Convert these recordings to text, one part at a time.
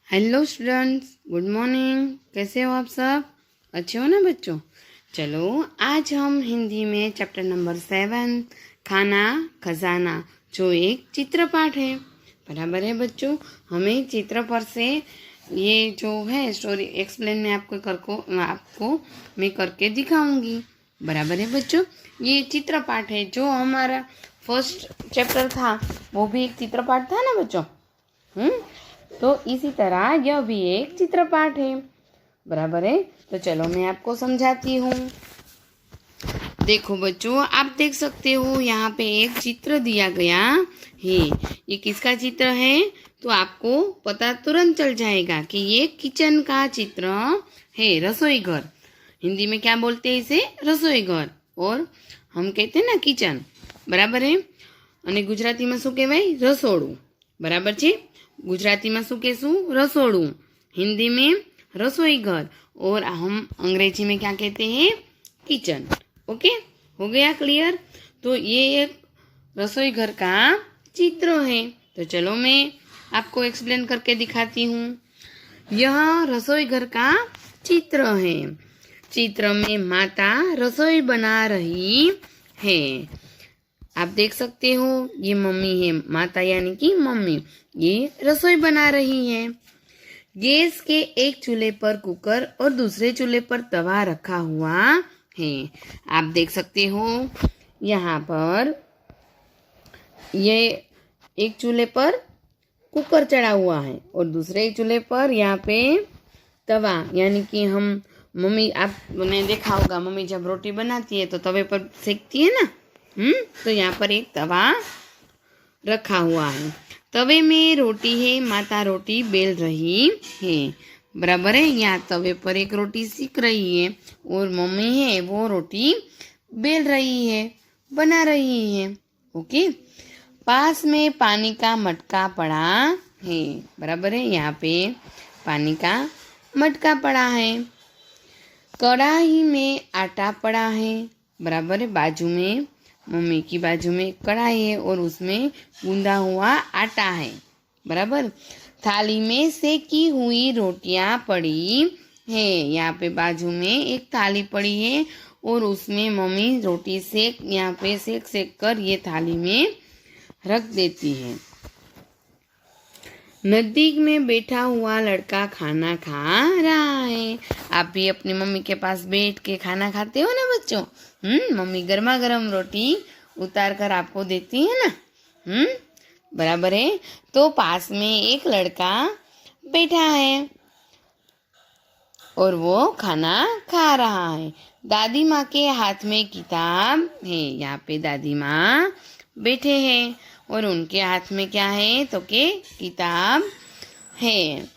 Hello students, good morning. कैसे हो आप सब? अच्छे हो ना बच्चों? चलो, आज हम हिंदी में चैप्टर नंबर 7 खाना खजाना जो एक चित्र पाठ है। बराबर है बच्चों। हमें चित्र पर से ये जो है स्टोरी एक्सप्लेन में आपको मैं करके दिखाऊंगी। बराबर है बच्चों। ये चित्र पाठ है जो हमारा फर्स्ट चैप्टर था, वो भी एक चित्र पाठ था ना बच्चों। तो इसी तरह यह भी एक चित्रपाठ है। बराबर है। तो चलो मैं आपको समझाती हूँ। देखो बच्चों, आप देख सकते हो यहाँ पे एक चित्र दिया गया है। ये किसका चित्र है? तो आपको पता तुरंत चल जाएगा कि ये किचन का चित्र है, रसोई घर। हिंदी में क्या बोलते हैं इसे? रसोई घर। और हम कहते हैं ना किचन। बराबर है। અને ગુજરાતીમાં શું કહેવાય? રસોડું। બરાબર છે। गुजराती में શું કહેશું? रसोड़ू। हिंदी में रसोई घर। और हम अंग्रेजी में क्या कहते हैं? किचन। ओके, हो गया क्लियर? तो ये एक रसोई घर का चित्र है। तो चलो मैं आपको एक्सप्लेन करके दिखाती हूँ। यह रसोई घर का चित्र है। चित्र में माता रसोई बना रही है। आप देख सकते हो, ये मम्मी है, माता यानी कि मम्मी, ये रसोई बना रही है। गैस के एक चूल्हे पर कुकर और दूसरे चूल्हे पर तवा रखा हुआ है। आप देख सकते हो यहाँ पर ये एक चूल्हे पर कुकर चढ़ा हुआ है और दूसरे चूल्हे पर यहाँ पे तवा, यानी कि हम मम्मी, आपने देखा होगा मम्मी जब रोटी बनाती है तो तवे पर सेकती है ना। तो यहाँ पर एक तवा रखा हुआ है। तवे में रोटी है, माता रोटी बेल रही है। बराबर है। यहाँ तवे पर एक रोटी सेक रही है और मम्मी है वो रोटी बेल रही है, बना रही है। ओके। पास में पानी का मटका पड़ा है। बराबर है। यहाँ पे पानी का मटका पड़ा है। कढ़ाई में आटा पड़ा है। बराबर है। बाजू में, मम्मी की बाजू में कढ़ाई है और उसमें गूंदा हुआ आटा है। बराबर। थाली में सेकी हुई रोटियां पड़ी है। यहाँ पे बाजू में एक थाली पड़ी है और उसमें मम्मी रोटी यहाँ पे सेक कर ये थाली में रख देती है। नजदीक में बैठा हुआ लड़का खाना खा रहा है। आप भी अपनी मम्मी के पास बैठ के खाना खाते हो ना बच्चों? मम्मी गर्मा गर्म रोटी उतार कर आपको देती है ना। बराबर है। तो पास में एक लड़का बैठा है और वो खाना खा रहा है। दादी माँ के हाथ में किताब है। यहाँ पे दादी माँ बैठे हैं और उनके हाथ में क्या है? तो के किताब है।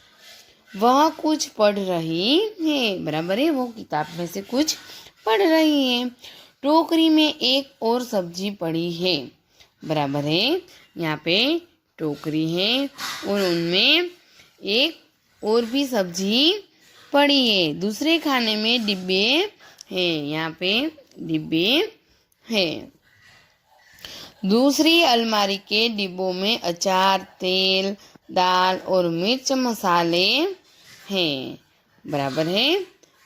वह कुछ पढ़ रही है। बराबर है। वो किताब में से कुछ पढ़ रही है। टोकरी में एक और सब्जी पड़ी है। बराबर है। यहाँ पे टोकरी है और उनमें एक और भी सब्जी पड़ी है। दूसरे खाने में डिब्बे हैं। यहाँ पे डिब्बे हैं। दूसरी अलमारी के डिब्बों में अचार, तेल, दाल और मिर्च मसाले हैं। बराबर है।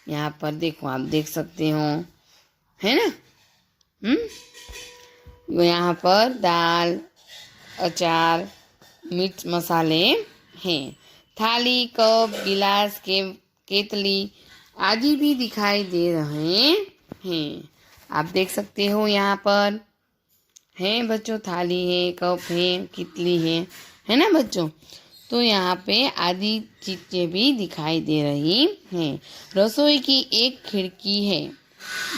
यहाँ पर देखो, आप देख सकते हो, है ना। यहाँ पर दाल, अचार, मिर्च मसाले हैं। थाली, कप, गिलास, केतली आदि भी दिखाई दे रहे हैं। आप देख सकते हो यहाँ पर है बच्चों, थाली है, कप है, कितली है ना बच्चों। तो यहाँ पे आदि चीजें भी दिखाई दे रही हैं। रसोई की एक खिड़की है।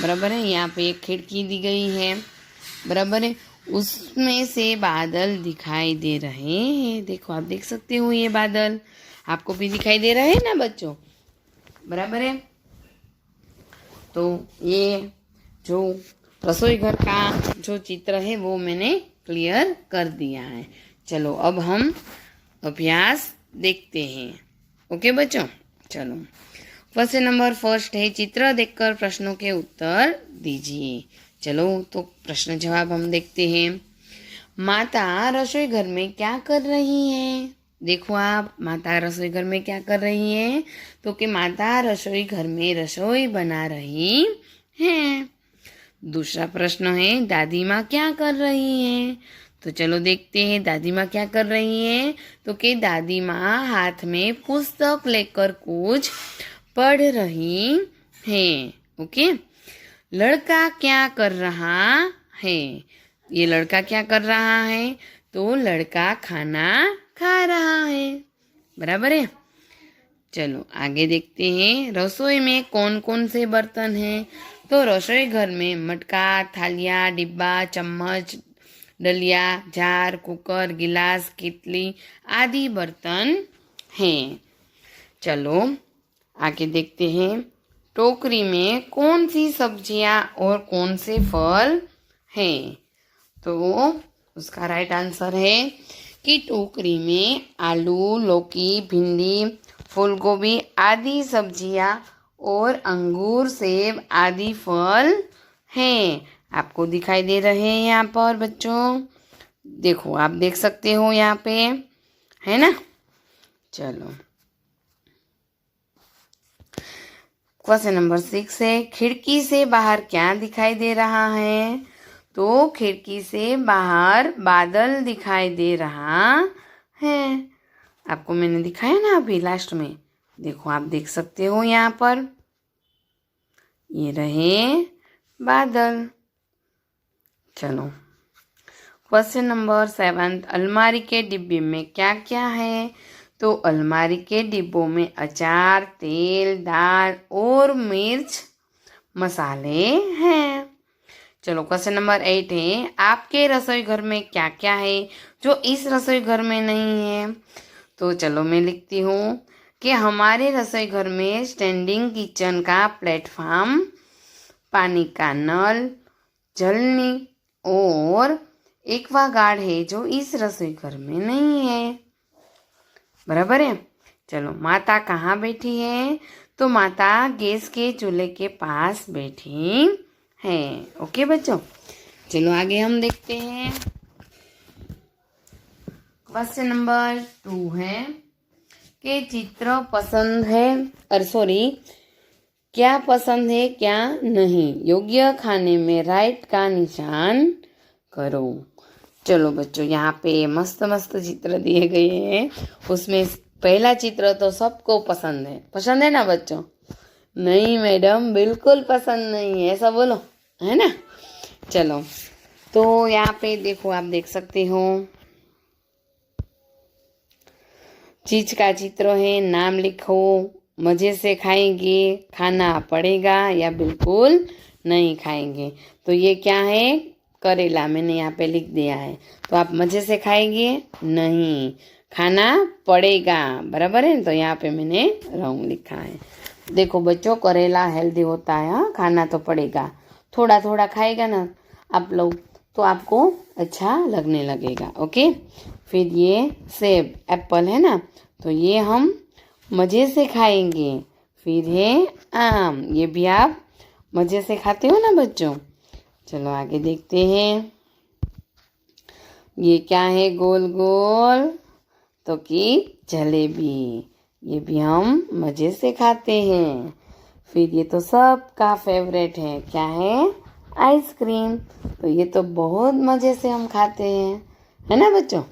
बराबर है। यहाँ पे एक खिड़की दी गई है। बराबर है। उसमें से बादल दिखाई दे रहे हैं। देखो, आप देख सकते हो ये बादल आपको भी दिखाई दे रहे हैं ना बच्चों। बराबर है। तो ये जो रसोई घर का जो चित्र है वो मैंने क्लियर कर दिया है। चलो अब हम अभ्यास देखते हैं। ओके बच्चों, चलो। क्वेश्चन नंबर फर्स्ट है, चित्र देखकर प्रश्नों के उत्तर दीजिए। चलो तो प्रश्न जवाब हम देखते हैं। माता रसोई घर में क्या कर रही हैं? देखो आप, माता रसोई घर में क्या कर रही है? तो कि माता रसोई घर में रसोई बना रही है। दूसरा प्रश्न है, दादी माँ क्या कर रही है? तो चलो देखते हैं दादी माँ क्या कर रही है। तो कि दादी माँ हाथ में पुस्तक लेकर कुछ पढ़ रही है। ओके। लड़का क्या कर रहा है? ये लड़का क्या कर रहा है? तो लड़का खाना खा रहा है। बराबर है। चलो आगे देखते हैं, रसोई में कौन कौन से बर्तन हैं? तो रसोई घर में मटका, थालियाँ, डिब्बा, चम्मच, डलिया, जार, कुकर, गिलास, केतली आदि बर्तन हैं। चलो आगे देखते हैं, टोकरी में कौन सी सब्जियां और कौन से फल हैं? तो उसका राइट आंसर है कि टोकरी में आलू, लौकी, भिंडी, फूलगोभी आदि सब्जियां और अंगूर, सेब आदि फल हैं। आपको दिखाई दे रहे हैं यहाँ पर बच्चों? देखो, आप देख सकते हो यहाँ पे, है ना? चलो क्वेश्चन नंबर 6 है, खिड़की से बाहर क्या दिखाई दे रहा है? तो खिड़की से बाहर बादल दिखाई दे रहा है। आपको मैंने दिखाया ना अभी लास्ट में, देखो आप देख सकते हो यहाँ पर, ये रहे बादल। चलो क्वेश्चन नंबर 7, अलमारी के डिब्बे में क्या क्या है? तो अलमारी के डिब्बों में अचार, तेल, दाल और मिर्च मसाले हैं। चलो क्वेश्चन नंबर 8 है, आपके रसोई घर में क्या क्या है जो इस रसोई घर में नहीं है? तो चलो मैं लिखती हूँ कि हमारे रसोई घर में स्टैंडिंग किचन का प्लेटफॉर्म, पानी का नल, जलनी और एक्वागार्ड है जो इस रसोई घर में नहीं है। बराबर है। चलो माता कहाँ बैठी है? तो माता गैस के चूल्हे के पास बैठी है। ओके बच्चों, चलो आगे हम देखते हैं। क्वेश्चन नंबर 2 है कि चित्र पसंद है, क्या पसंद है क्या नहीं, योग्य खाने में राइट का निशान करो। चलो बच्चों, यहाँ पे मस्त मस्त चित्र दिए गए हैं। उसमें पहला चित्र तो सबको पसंद है ना बच्चों? नहीं मैडम, बिल्कुल पसंद नहीं है, ऐसा बोलो, है ना? चलो तो यहाँ पे देखो, आप देख सकते हो, चीज का चित्र है, नाम लिखो, मजे से खाएंगे, खाना पड़ेगा या बिल्कुल नहीं खाएंगे। तो ये क्या है? करेला, मैंने यहाँ पे लिख दिया है। तो आप मजे से खाएंगे? नहीं, खाना पड़ेगा। बराबर है, तो यहाँ पे मैंने रॉन्ग लिखा है। देखो बच्चों, करेला हेल्दी होता है, हाँ, खाना तो पड़ेगा। थोड़ा थोड़ा खाएगा ना आप लोग तो आपको अच्छा लगने लगेगा। ओके। फिर ये सेब, एप्पल है ना, तो ये हम मज़े से खाएंगे। फिर है आम, ये भी आप मज़े से खाते हो ना बच्चों? चलो आगे देखते हैं, ये क्या है गोल गोल? तो कि जलेबी, ये भी हम मज़े से खाते हैं। फिर ये तो सबका फेवरेट है, क्या है? आइसक्रीम। तो ये तो बहुत मज़े से हम खाते हैं, है ना बच्चों?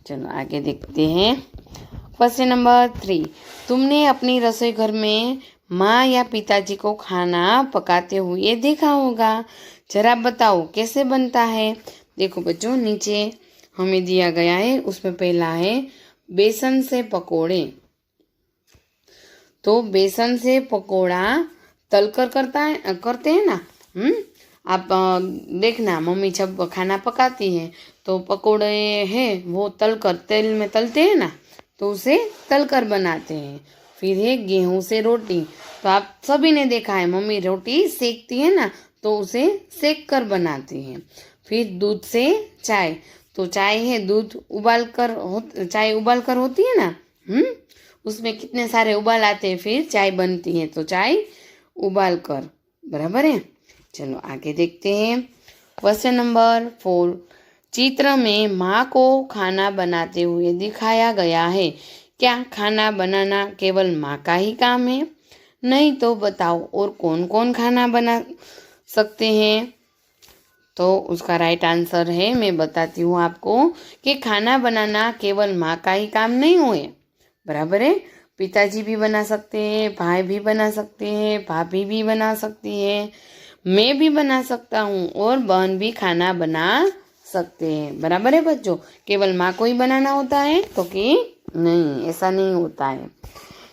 चलो आगे देखते हैं। क्वेश्चन नंबर 3, तुमने अपनी रसोई घर में माँ या पिताजी को खाना पकाते हुए देखा होगा, जरा बताओ कैसे बनता है? देखो बच्चों, नीचे हमें दिया गया है, उसमें पहला है बेसन से पकोड़े। तो बेसन से पकोड़ा तलकर करते हैं ना। आप देखना, मम्मी जब खाना पकाती है तो पकोड़े हैं वो तलकर, तेल में तलते हैं ना, तो उसे तलकर बनाते हैं। फिर है गेहूं से रोटी, तो आप सभी ने देखा है, मम्मी रोटी सेकती है ना, तो उसे सेक कर बनाती है। फिर दूध से चाय, तो चाय है दूध चाय उबाल कर होती है ना, उसमें कितने सारे उबाल आते हैं, फिर चाय बनती है, तो चाय उबाल कर। बराबर है। चलो आगे देखते हैं। क्वेश्चन नंबर 4, चित्र में माँ को खाना बनाते हुए दिखाया गया है। क्या खाना बनाना केवल माँ का ही काम है? नहीं तो बताओ और कौन कौन खाना बना सकते हैं? तो उसका राइट आंसर है, मैं बताती हूँ आपको, कि खाना बनाना केवल माँ का ही काम नहीं हुए, बराबर है। पिताजी भी बना सकते हैं, भाई भी बना सकते हैं, भाभी भी बना सकती है, मैं भी बना सकता हूँ और बहन भी खाना बना सकते हैं, बराबर है बच्चों। केवल माँ को ही बनाना होता है तो कि नहीं, ऐसा नहीं होता है।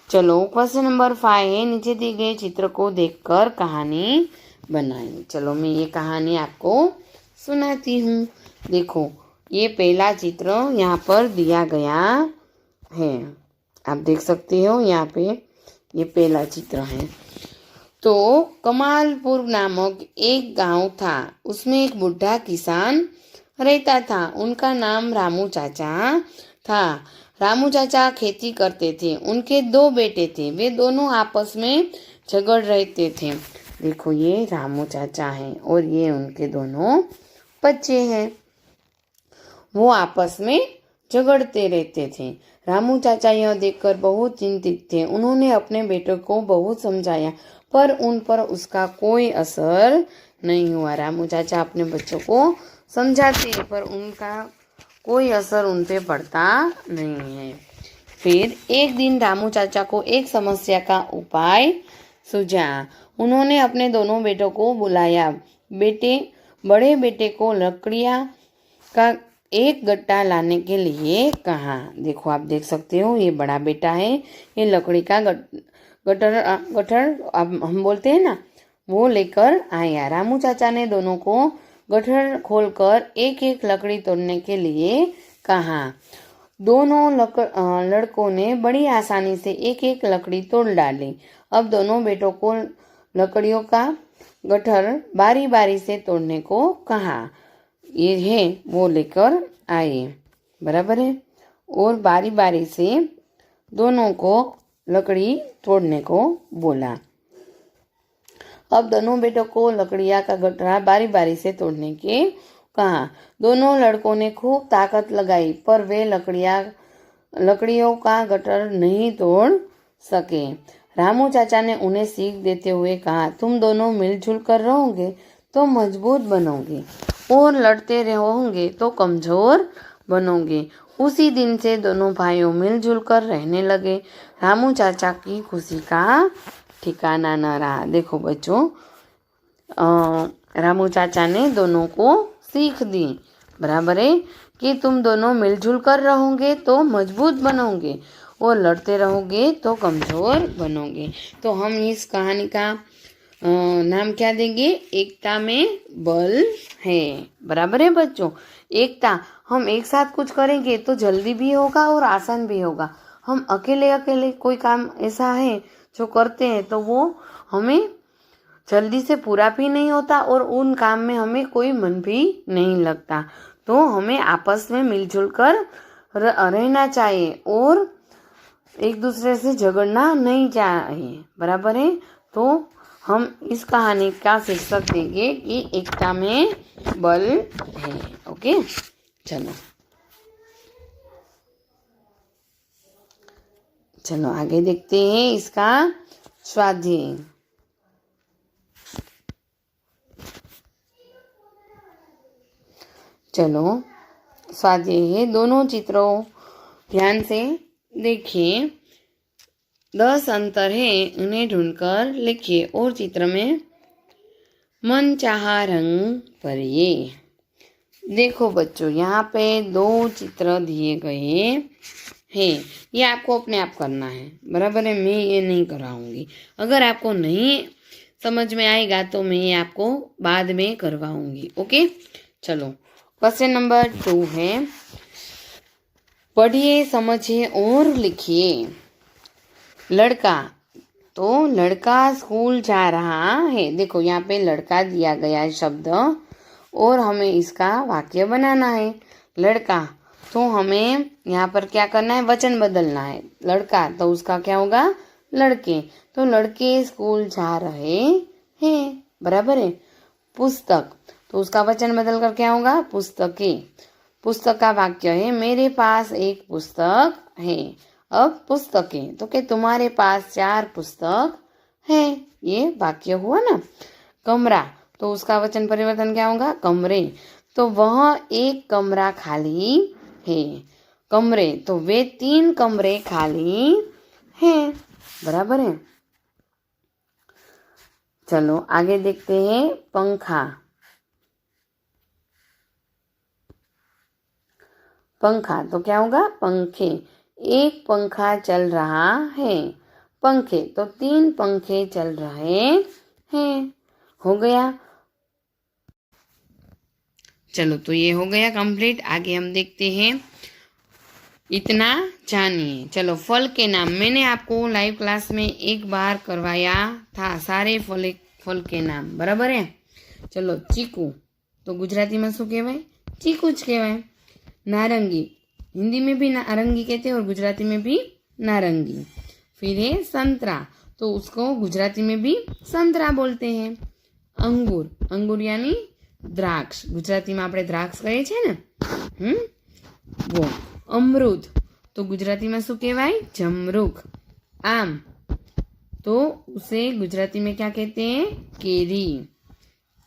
चलो क्वेश्चन नंबर 5 है, नीचे दिए गए चित्र को देखकर कहानी बनाएं। चलो मैं ये कहानी आपको सुनाती हूँ। देखो ये पहला चित्र यहाँ पर दिया गया है, आप देख सकते हो यहाँ पे, ये पहला चित्र है। तो कमालपुर नामक एक गांव था, उसमें एक बुढ़ा किसान रहता था। उनका नाम रामू चाचा था। रामू चाचा खेती करते थे। उनके 2 बेटे थे, वे दोनों आपस में झगड़ रहते थे। देखो ये रामू चाचा हैं और ये उनके दोनों बच्चे हैं, वो आपस में झगड़ते रहते थे। रामू चाचा यह देखकर बहुत चिंतित थे। उन्होंने अपने बेटे को बहुत समझाया पर उन पर उसका कोई असर नहीं हुआ। रामू चाचा अपने बच्चों को समझाते हैं पर उनका कोई असर उन पे पड़ता नहीं है। फिर एक दिन रामू चाचा को एक समस्या का उपाय सूझा। उन्होंने अपने दोनों बेटों को बुलाया। बड़े बेटे को लकड़ियाँ का एक गट्टा लाने के लिए कहा। देखो आप देख सकते हो, ये बड़ा बेटा है, ये लकड़ी का गट्ठर अब हम बोलते हैं ना, वो लेकर आया। रामू चाचा ने दोनों को गट्ठर खोलकर एक एक लकड़ी तोड़ने के लिए कहा। दोनों लड़कों ने बड़ी आसानी से एक एक लकड़ी तोड़ डाली। अब दोनों बेटों को लकड़ियों का गट्ठर बारी बारी से तोड़ने को कहा। ये है वो लेकर आए, बराबर है, और बारी बारी से दोनों को लकड़ी तोड़ने को बोला। अब दोनों बेटों को लकड़ियाँ का गट्ठरा बारी बारी से तोड़ने के कहा। दोनों लड़कों ने खूब ताकत लगाई पर वे लकड़ियों का गट्ठर नहीं तोड़ सके। रामू चाचा ने उन्हें सीख देते हुए कहा, तुम दोनों मिलजुल कर रहोगे तो मजबूत बनोगे और लड़ते रहोगे तो कमजोर बनोगे। उसी दिन से दोनों भाइयों मिलजुल कर रहने लगे। रामू चाचा की खुशी का ठिकाना न रहा। देखो बच्चों, रामू चाचा ने दोनों को सीख दी, बराबर है, कि तुम दोनों मिलजुल कर रहोगे तो मजबूत बनोगे और लड़ते रहोगे तो कमजोर बनोगे। तो हम इस कहानी का नाम क्या देंगे? एकता में बल है, बराबर है बच्चों। एकता, हम एक साथ कुछ करेंगे तो जल्दी भी होगा और आसान भी होगा। हम अकेले अकेले कोई काम ऐसा है जो करते हैं तो वो हमें जल्दी से पूरा भी नहीं होता और उन काम में हमें कोई मन भी नहीं लगता। तो हमें आपस में मिलजुल कर रहना चाहिए और एक दूसरे से झगड़ना नहीं चाहिए, बराबर है। तो हम इस कहानी का शीर्षक देंगे कि एकता में बल है। ओके, चलो आगे देखते हैं इसका स्वाध्याय। चलो स्वाध्याय है, दोनों चित्रों ध्यान से देखिए। 10 अंतर है, उन्हें ढूंढकर लिखिए और चित्र में मनचाहा रंग भरिए। देखो बच्चों, यहाँ पे 2 चित्र दिए गए हैं, ये आपको अपने आप करना है, बराबर है। मैं ये नहीं कराऊंगी। अगर आपको नहीं समझ में आएगा तो मैं ये आपको बाद में करवाऊंगी। ओके, चलो क्वेश्चन नंबर 2 है, पढ़िए, समझिए और लिखिए। लड़का, तो लड़का स्कूल जा रहा है। देखो यहाँ पे लड़का दिया गया है शब्द और हमें इसका वाक्य बनाना है। लड़का, तो हमें यहाँ पर क्या करना है? वचन बदलना है। लड़का तो उसका क्या होगा? लड़के, तो लड़के स्कूल जा रहे हैं, बराबर है। पुस्तक, तो उसका वचन बदल कर क्या होगा? पुस्तकें। पुस्तक का वाक्य है मेरे पास एक पुस्तक है। अब पुस्तकें तो कि तुम्हारे पास 4 पुस्तक है, ये वाक्य हुआ ना। कमरा तो उसका वचन परिवर्तन क्या होगा? कमरे। तो वह एक कमरा खाली है। कमरे तो वे 3 कमरे खाली हैं। बराबर है। चलो आगे देखते हैं पंखा। पंखा तो क्या होगा? पंखे। एक पंखा चल रहा है। पंखे तो 3 पंखे चल रहे हैं। हो गया। चलो तो ये हो गया कंप्लीट। आगे हम देखते हैं इतना जानिए। चलो फल के नाम मैंने आपको लाइव क्लास में एक बार करवाया था, सारे फल के नाम। बराबर है। चलो चीकू तो गुजराती में શું કહેવાય? ચીકુ જ કહેવાય। नारंगी हिंदी में भी नारंगी कहते हैं और गुजराती में भी नारंगी। फिर है संतरा तो उसको गुजराती में भी संतरा बोलते हैं। अंगूर, अंगूर यानी द्राक्ष, गुजराती में આપણે દ્રાક્ષ કહીએ છીએ ને। वो अमरूद तो गुजराती में શું કહેવાય? जमरूख। आम तो उसे गुजराती में क्या कहते हैं? केरी।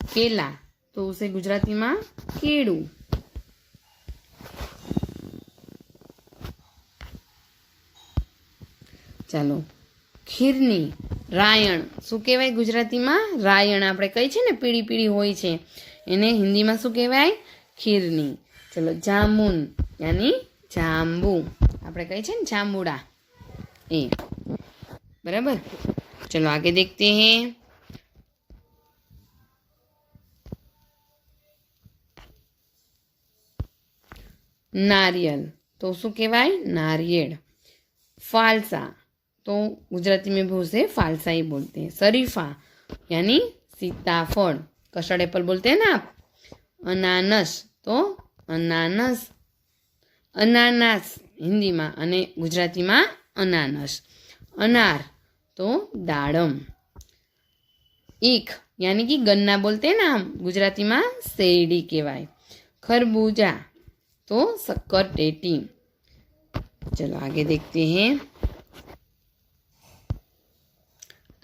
केला तो उसे गुजराती में केड़ू। ચાલો ખીરની રાયણ શું કહેવાય ગુજરાતીમાં? રાયણ આપણે કહીએ છીએ ને પીળી પીળી હોય છે એને હિન્દીમાં શું કહેવાય? ખીરની। ચલો જામુન यानी જાંબુ, આપણે કહીએ છીએ ને જાંબુડા એ। बराबर। चलो आगे देखते हैं नारियल तो શું કહેવાય? नारिયેળ। फालसा तो गुजराती में भी उसे फालसा ही बोलते हैं। शरीफा यानी सीताफल, कस्टर्ड एप्पल बोलते हैं ना आप। अनानस तो अनानस, अनानास हिंदी में अने गुजराती में अनानस। अनार तो दाड़म। ईख यानी कि गन्ना बोलते हैं ना हम, गुजराती में शेरडी कहवाय। खरबूजा तो शक्करटेटी। चलो आगे देखते हैं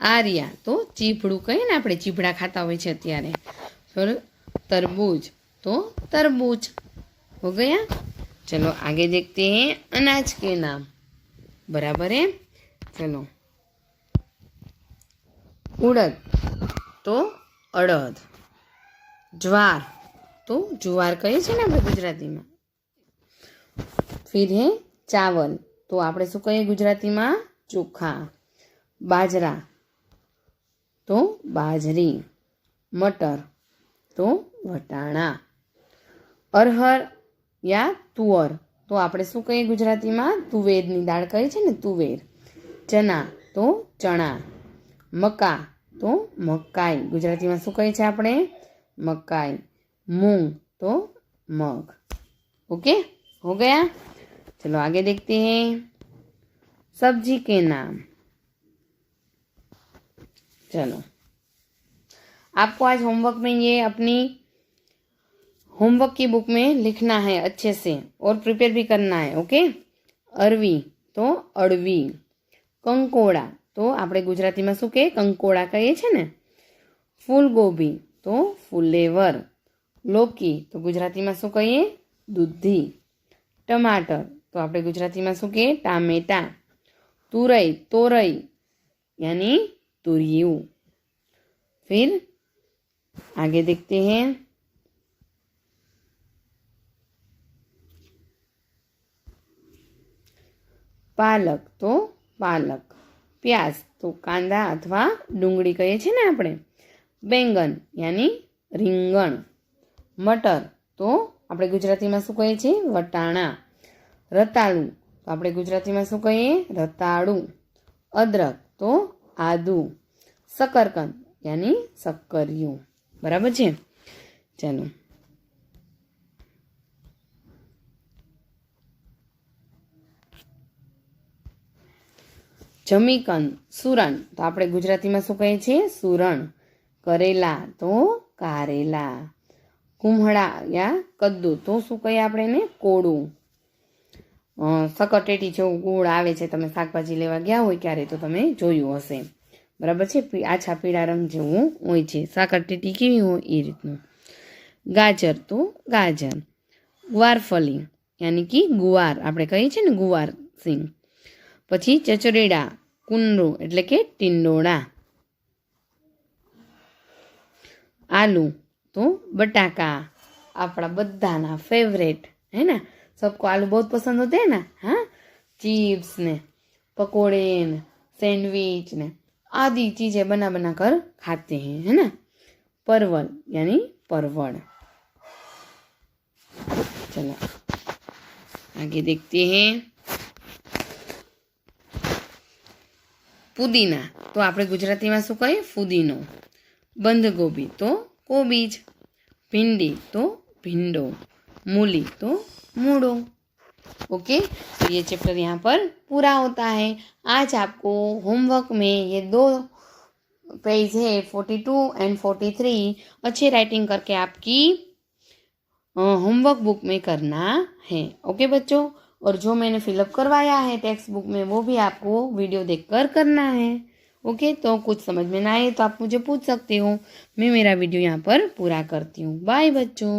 आर्या तो चीपड़ू कहे ना, આપણે ચીપડા ખાતા હોય છે અત્યારે। फिर तरबूज तो तरबूज। हो गया। चलो आगे देखते हैं अनाज के नाम। बराबर है। चलो उड़द तो अड़द। ज्वार तो जुवार कहे છે ને આપણે ગુજરાતીમાં। फिर है चावल तो આપણે શું કહીએ ગુજરાતીમાં? ચોખા। बाजरा तो बाजरी। मटर तो वटाणा। अरहर या तुअर तो આપણે શું કહીએ ગુજરાતીમાં? તુવેરની દાળ કહે છે ને તુવેર। ચના તો ચણા। મકા તો મકાઈ, ગુજરાતીમાં શું કહે છે આપણે? મકાઈ। मूंग तो मग। ओके, हो गया। चलो आगे देखते हैं सब्जी के नाम। चलो आपको आज होमवर्क में ये अपनी होमवर्क की बुक में लिखना है अच्छे से और प्रिपेयर भी करना है। ओके। अरवी तो अड़वी। कंकोड़ा तो આપણે ગુજરાતીમાં શું કહે? કંકોડા કહીએ છે ને। ફૂલગોબી તો ફુલેવર। लौकी तो गुजराती में शू कहीए? दूधी। टमाटर तो आपणे गुजराती में शू कहीए? टामेटा। तुरई तोरई यानी तुरियू। फिर आगे देखते हैं पालक तो पालक। प्याज तो कांदा अथवा डूंगળી कहीए छे ने आपणे। बेंगन यानी રીંગણ। मटर तो આપણે ગુજરાતીમાં શું કહીએ છીએ? વટાણા। રતાળુ તો આપણે ગુજરાતીમાં શું કહીએ? રતાળુ। અદરક તો આદુ। શકરકંદ यानी શક્કરિયું। બરાબર છે। ચાલો જમીકંદ સુરણ તો આપણે ગુજરાતીમાં શું કહીએ છીએ? સુરણ। કરેલા તો કારેલા। કુંભળા યા કદ્દુ તો શું કહીએ આપણે એને? કોળું. સકરટેટી જેવું ગોળ આવે છે, તમે શાકભાજી લેવા ગયા હોય ક્યારે તો તમે જોયું હશે, બરાબર છે. આછા પીળા રંગ જેવું હોય છે. સકરટેટી કેવી હોય એ રીતનું. ગાજર તો ગાજર. ગુવારફળી યાની કે ગુવાર, આપણે કહીએ છીએ ને ગુવાર સિંગ. પછી ચચરેડા, કુંડળું એટલે કે ટિંડોળા. आलू तो बटाका, अपना बधाना फेवरेट है ना, सबको आलू बहुत पसंद होते हैं ना। हाँ, चिप्स ने, पकोड़े ने, सैंडविच ने आदि चीज़ें बना बना कर खाते हैं, है ना। परवल यानी परवल। चलो आगे देखते हैं। पुदीना तो આપણે ગુજરાતીમાં શું કહીએ? ફુદીનો. बंधगोभी तो कोबीज, भिंडी तो भिंडो, मूली तो मूड़ो। ओके, तो ये चैप्टर यहाँ पर पूरा होता है। आज आपको होमवर्क में ये 2 पेज है 42 एंड 43 अच्छी राइटिंग करके आपकी होमवर्क बुक में करना है। ओके बच्चों, और जो मैंने फिलअप करवाया है टेक्स्ट बुक में वो भी आपको वीडियो देखकर करना है। ओके, तो कुछ समझ में ना आए तो आप मुझे पूछ सकते हो, मैं मेरा वीडियो यहाँ पर पूरा करती हूँ। बाय बच्चों।